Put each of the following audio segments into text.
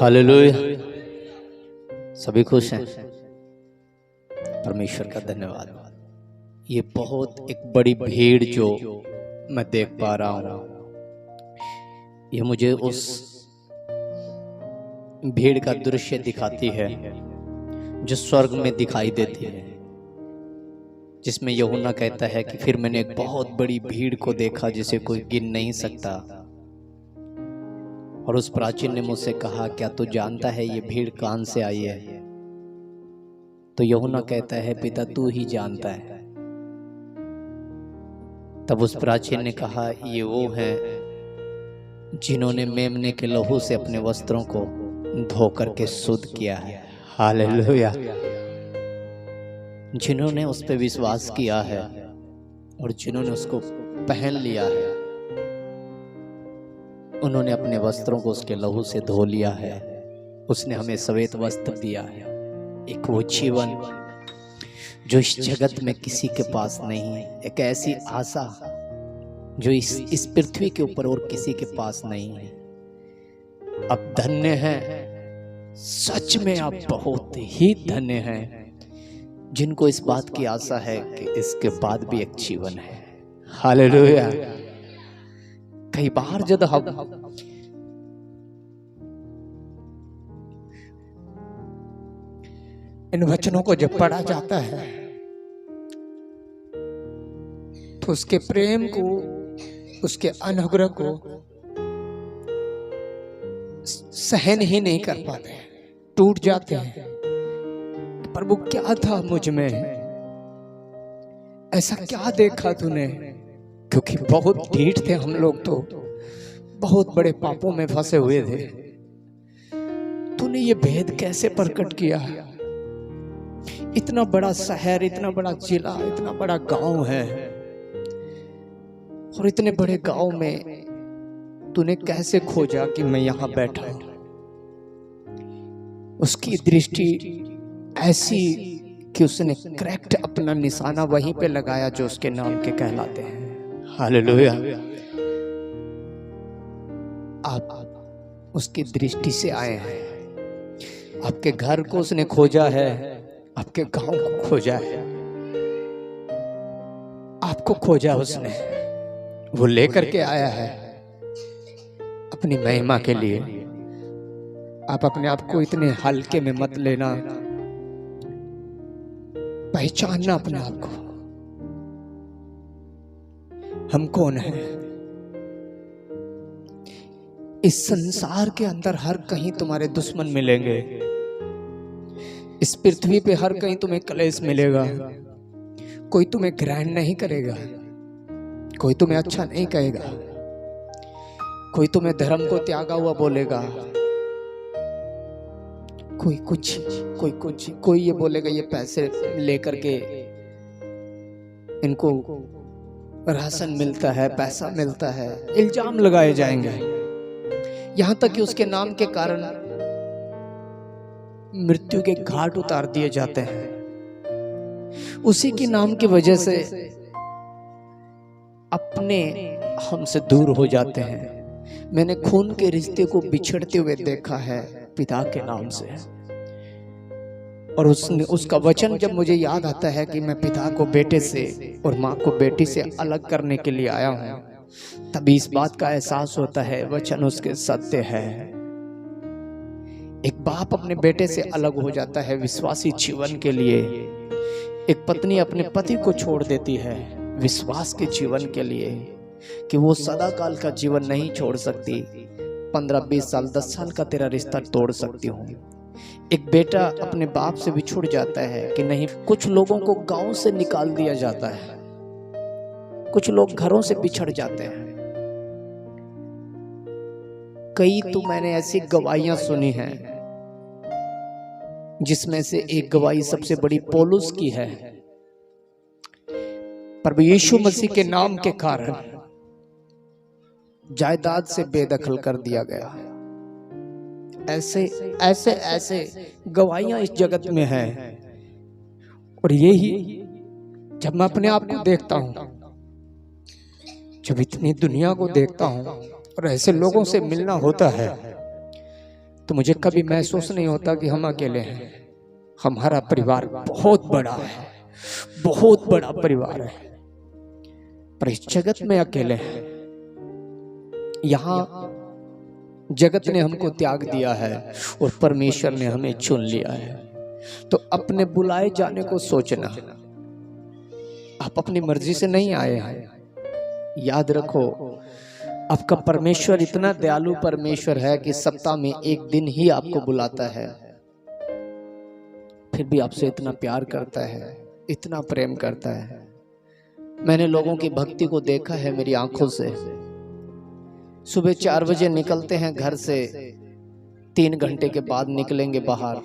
Hallelujah. सभी खुश हैं? परमेश्वर का धन्यवाद। ये बहुत एक बड़ी भीड़ जो मैं देख पा रहा हूँ, ये मुझे उस भीड़ का दृश्य दिखाती है जो स्वर्ग में दिखाई देती है, जिसमें यूहन्ना कहता है कि फिर मैंने एक बहुत बड़ी भीड़ को देखा जिसे कोई गिन नहीं सकता। और उस प्राचीन ने मुझसे कहा, क्या तू जानता है ये भीड़ कहां से आई है? तो यूहन्ना कहता है, पिता तू ही जानता है। तब उस प्राचीन ने कहा, ये वो हैं जिन्होंने मेमने के लहू से अपने वस्त्रों को धो करके शुद्ध किया है। हालेलुया। जिन्होंने उस पर विश्वास किया है और जिन्होंने उसको पहन लिया है, उन्होंने अपने वस्त्रों को उसके लहू से धो लिया है। उसने हमें श्वेत वस्त्र दिया है, एक वो जीवन जो इस जगत में किसी के पास नहीं है, एक ऐसी आशा जो इस पृथ्वी के ऊपर और किसी के पास नहीं है। अब धन्य हैं, सच में आप बहुत ही धन्य हैं जिनको इस बात की आशा है कि इसके बाद भी एक जीवन है। हालेलुया। कई बार जब हम इन वचनों को जब पढ़ा जाता है तो उसके प्रेम को, उसके अनुग्रह को सहन ही नहीं कर पाते, टूट जाते हैं। प्रभु क्या था मुझ में, ऐसा क्या देखा तूने? क्योंकि बहुत ढीठ थे हम लोग, तो बहुत बड़े पापों में फंसे हुए थे। तूने ये भेद कैसे प्रकट किया? इतना बड़ा शहर, इतना बड़ा जिला, इतना बड़ा गांव है, और इतने बड़े गांव में तूने कैसे खोजा कि मैं यहां बैठा हूं? उसकी दृष्टि ऐसी कि उसने करेक्ट अपना निशाना वहीं पे लगाया जो उसके नाम के कहलाते हैं। हालेलुया। आप उसकी दृष्टि से आए हैं। आपके घर को उसने खोजा है, आपके गांव को खोजा है, आपको खोजा उसने, वो लेकर के आया है अपनी महिमा के लिए। आप अपने आप को इतने हल्के में मत लेना, पहचानना अपने आप को। हम कौन हैं? इस संसार के अंदर हर कहीं तुम्हारे दुश्मन मिलेंगे, इस पृथ्वी पे हर कहीं तुम्हें क्लेश मिलेगा। कोई तुम्हें ग्रहण नहीं करेगा, कोई तुम्हें अच्छा नहीं कहेगा, कोई तुम्हें धर्म को त्यागा हुआ बोलेगा, कोई कुछ, कोई कुछ, कोई ये बोलेगा ये पैसे लेकर के इनको राशन मिलता है, पैसा मिलता है, इल्जाम लगाए जाएंगे। यहां तक कि उसके नाम के कारण मृत्यु के घाट उतार दिए जाते हैं। उसी के नाम की वजह से अपने हमसे दूर हो जाते हैं। मैंने खून के रिश्ते को बिछड़ते हुए देखा है पिता के नाम से। और उसका वचन जब मुझे याद आता है कि मैं पिता को बेटे से और माँ को बेटी से अलग करने के लिए आया हूं, तभी इस बात का एहसास होता है वचन उसके सत्य है। एक बाप अपने बेटे से अलग हो जाता है विश्वासी जीवन के लिए। एक पत्नी अपने पति को छोड़ देती है विश्वास के जीवन के लिए, कि वो सदा काल का जीवन नहीं छोड़ सकती। 15-20 साल 10 साल का तेरा रिश्ता तोड़ सकती हूँ। एक बेटा अपने बाप से बिछुड़ जाता है कि नहीं। कुछ लोगों को गांव से निकाल दिया जाता है, कुछ लोग घरों से बिछड़ जाते हैं। कई तो मैंने ऐसी गवाहियां सुनी हैं, जिसमें से एक गवाही सबसे बड़ी पौलुस की है। प्रभु यीशु मसीह के नाम के कारण जायदाद से बेदखल कर दिया गया। ऐसे ऐसे ऐसे गवाहियां इस जगत में हैं। और यही जब मैं अपने आप को देखता हूं, जब इतनी दुनिया को देखता हूं और ऐसे लोगों से मिलना होता है, तो मुझे कभी महसूस नहीं होता कि हम अकेले हैं। हमारा परिवार बहुत बड़ा है, बहुत बड़ा परिवार है, पर इस जगत में अकेले हैं। यहाँ जगत ने हमको त्याग दिया है और परमेश्वर ने हमें चुन लिया है। तो अपने बुलाए जाने को सोचना, आप अपनी मर्जी से नहीं आए हैं। याद रखो, आपका परमेश्वर इतना दयालु परमेश्वर है कि सप्ताह में एक दिन ही आपको बुलाता है, फिर भी आपसे इतना प्यार करता है, इतना प्रेम करता है। मैंने लोगों की भक्ति को देखा है मेरी आंखों से। सुबह 4 बजे निकलते हैं घर से, 3 घंटे के बाद निकलेंगे बाहर,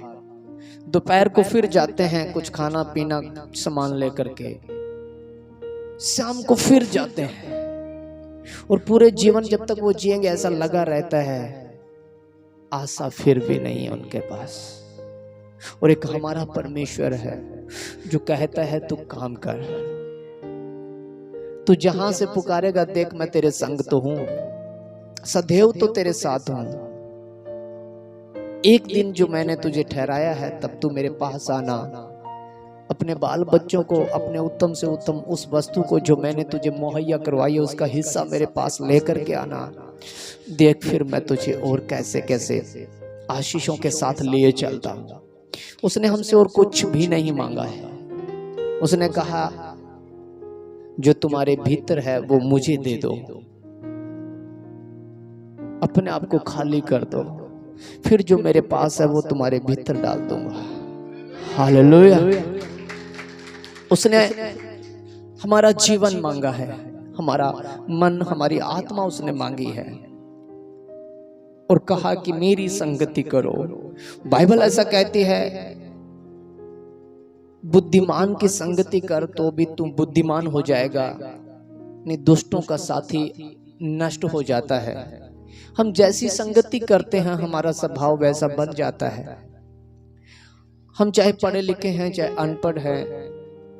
दोपहर को फिर जाते हैं कुछ खाना पीना सामान लेकर के, शाम को फिर जाते हैं, और पूरे जीवन जब तक वो जिएंगे ऐसा लगा रहता है, आशा फिर भी नहीं है उनके पास। और एक हमारा परमेश्वर है जो कहता है तू काम कर, तू जहां से पुकारेगा देख मैं तेरे संग तो हूं, सदैव तो तेरे साथ हूं। एक दिन जो मैंने तुझे ठहराया है तब तू मेरे पास आना, अपने बाल बच्चों को, अपने उत्तम से उत्तम उस वस्तु को जो मैंने तुझे मुहैया करवाई है उसका हिस्सा मेरे पास लेकर के आना। देख फिर मैं तुझे और कैसे कैसे आशीषों के साथ लिए चलता हूं। उसने हमसे और कुछ भी नहीं मांगा है। उसने कहा जो तुम्हारे भीतर है वो मुझे दे दो, अपने आप को खाली कर दो, फिर जो मेरे पास है वो तुम्हारे भीतर डाल दूंगा। हालेलुया। उसने हमारा जीवन मांगा है, हमारा मन, हमारी आत्मा उसने मांगी है, और कहा कि मेरी संगति करो। बाइबल ऐसा कहती है बुद्धिमान की संगति कर तो भी तुम बुद्धिमान हो जाएगा, नहीं दुष्टों का साथी नष्ट हो जाता है। हम जैसी संगति करते हैं हमारा स्वभाव वैसा बन जाता है। हम चाहे पढ़े लिखे हैं, चाहे अनपढ़ हैं,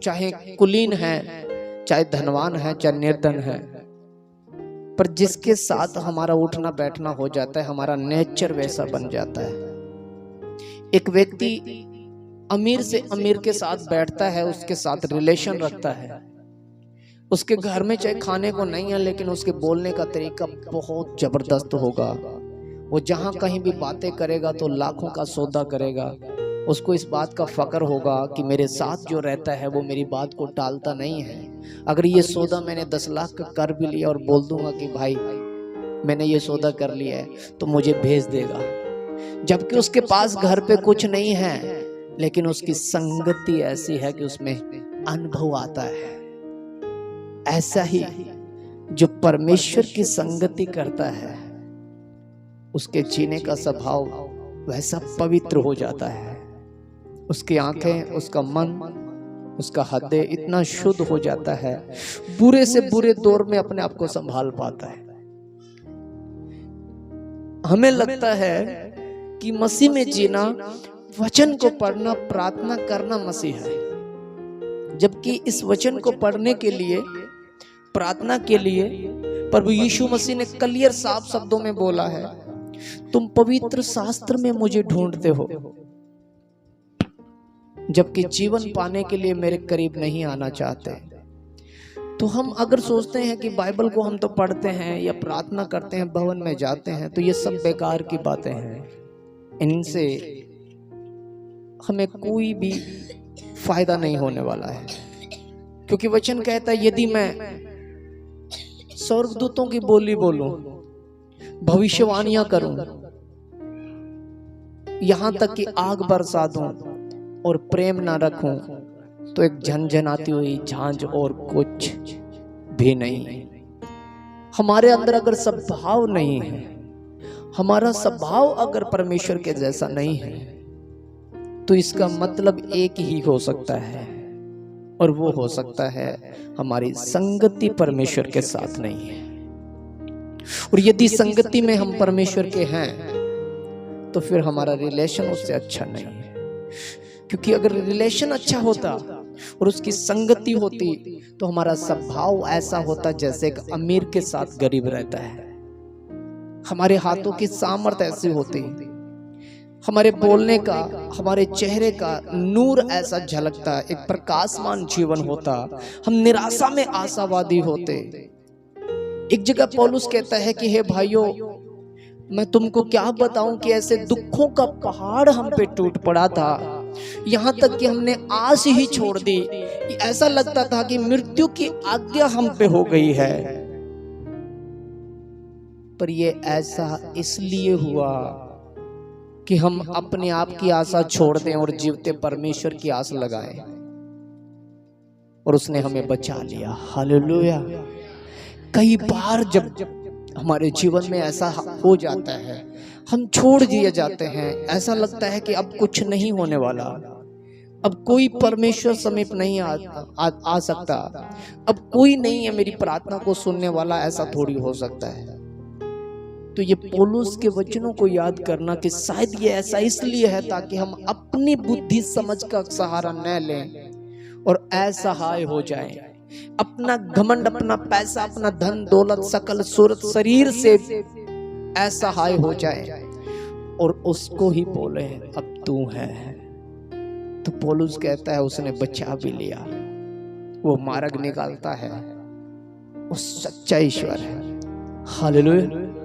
चाहे कुलीन हैं, चाहे धनवान हैं, चाहे निर्धन हैं, पर जिसके साथ हमारा उठना बैठना हो जाता है हमारा नेचर वैसा बन जाता है। एक व्यक्ति अमीर से अमीर के साथ बैठता है, उसके साथ रिलेशन रखता है, उसके घर में चाहे खाने को नहीं है लेकिन उसके बोलने का तरीका बहुत जबरदस्त होगा। वो जहां कहीं भी बातें करेगा तो लाखों का सौदा करेगा। उसको इस बात का फक्र होगा कि मेरे साथ जो रहता है वो मेरी बात को टालता नहीं है। अगर ये सौदा मैंने 10 लाख का कर भी लिया और बोल दूंगा कि भाई मैंने ये सौदा कर लिया है तो मुझे भेज देगा, जबकि उसके पास घर पे कुछ नहीं है लेकिन उसकी संगति ऐसी है कि उसमें अनुभव आता है। ऐसा ही जो परमेश्वर की संगति करता है उसके जीने का स्वभाव वैसा पवित्र हो जाता है। उसकी आंखें, उसका मन, उसका हृदय इतना शुद्ध हो जाता है, बुरे से बुरे दौर में अपने आप को संभाल पाता है। हमें लगता है कि मसीह में जीना, वचन को पढ़ना, प्रार्थना करना मसीह है, जबकि इस वचन को पढ़ने के लिए, प्रार्थना के लिए प्रभु यीशु मसीह ने क्लियर साफ शब्दों में बोला है, तुम पवित्र शास्त्र में मुझे ढूंढते हो, जबकि जीवन पाने के लिए मेरे करीब नहीं आना चाहते। तो हम अगर सोचते हैं कि बाइबल को हम तो पढ़ते हैं या प्रार्थना करते हैं, भवन में जाते हैं, तो ये सब बेकार की बातें हैं। इनसे हमें कोई भी फायदा नहीं होने वाला है, क्योंकि वचन कहता है यदि मैं स्वर्गदूतों की बोली बोलूं, भविष्यवाणियां करूं, यहां तक कि आग बरसा दूं और प्रेम ना रखूं तो एक झनझनाती हुई झांझ और कुछ भी नहीं। हमारे अंदर अगर स्वभाव नहीं है, हमारा स्वभाव अगर परमेश्वर के जैसा नहीं है, तो इसका मतलब एक ही हो सकता है, और वो हो सकता है हमारी संगति परमेश्वर के साथ नहीं है। और यदि संगति में हम परमेश्वर के हैं तो फिर हमारा रिलेशन उससे अच्छा नहीं है, क्योंकि अगर रिलेशन अच्छा होता और उसकी संगति होती तो हमारा स्वभाव ऐसा होता जैसे एक अमीर के साथ गरीब रहता है। हमारे हाथों की सामर्थ्य ऐसी होती हमारे बोलने का, हमारे चेहरे का नूर ऐसा झलकता, एक प्रकाशमान जीवन होता, हम निराशा में आशावादी होते। एक जगह पौलुस कहता है कि हे भाइयों, मैं तुमको क्या बताऊं कि ऐसे दुखों का पहाड़ हम पे टूट पड़ा था, यहाँ तक कि हमने आस ही छोड़ दी। ऐसा लगता था कि मृत्यु की आज्ञा हम पे हो गई है। पर ये ऐसा इसलिए हुआ कि हम अपने आप की आशा छोड़ दें और जीवते परमेश्वर की आस लगाएं, और उसने हमें बचा लिया। हालेलुया। कई बार जब हमारे जीवन में ऐसा हो जाता है, हम छोड़ दिए जाते हैं, ऐसा लगता है कि अब कुछ नहीं होने वाला, अब कोई परमेश्वर समीप नहीं आ सकता, अब कोई नहीं है मेरी प्रार्थना को सुनने वाला, ऐसा थोड़ी हो सकता है। तो ये पौलुस के वचनों को याद करना कि शायद ये ऐसा इसलिए है ताकि हम अपनी बुद्धि समझ का सहारा न लें और असहाय हो जाएं, अपना घमंड, अपना पैसा, अपना धन दौलत, सकल सूरत शरीर से असहाय हो जाए और उसको ही बोले अब तू है। तो पौलुस कहता है उसने बचा भी लिया, वो मार्ग निकालता है, वो सच्चा ईश्वर है। हालेलुया।